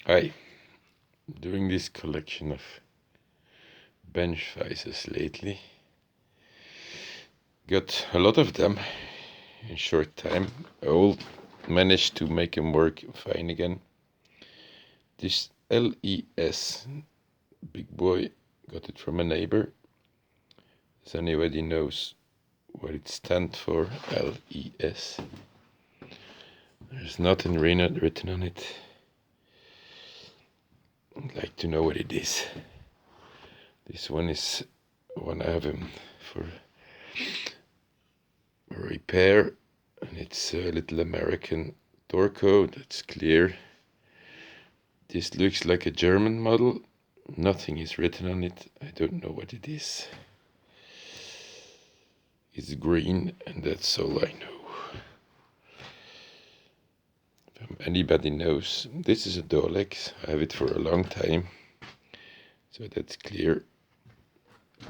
Hi, doing this collection of bench vises lately. Got a lot of them in short time. I all managed to make them work fine again. This LES, big boy, got it from a neighbor. Does anybody knows what it stands for, LES? There's nothing written on it. I'd like to know what it is. This one is one I have for a repair, and it's a little American door code. It's clear. This looks like a German model. Nothing is written on it. I don't know what it is. It's green, and that's all I know. If anybody knows, this is a Dolex. I have it for a long time, so that's clear.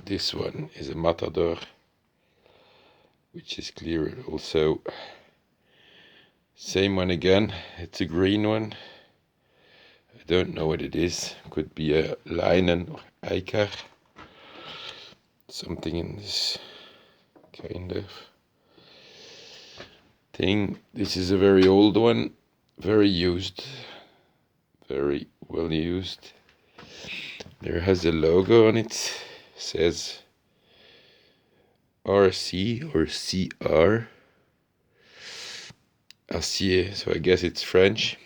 This one is a Matador, which is clear also. Same one again. It's a green one. I don't know what it is. Could be a Leinen or Eicher. Something in this kind of thing. This is a very old one. Very used. Very well used. There has a logo on it. Says RC or CR. Acier. So I guess it's French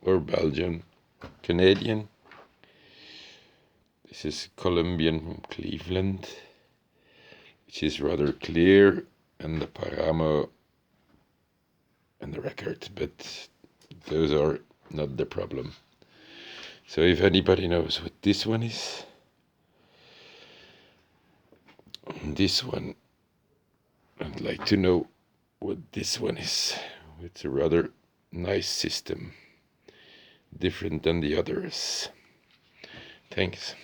or Belgian. Canadian. This is Colombian from Cleveland, which is rather clear, and the Paramo and the record, but those are not the problem. So if anybody knows what this one is, this one, I'd like to know what this one is. It's a rather nice system, different than the others. Thanks.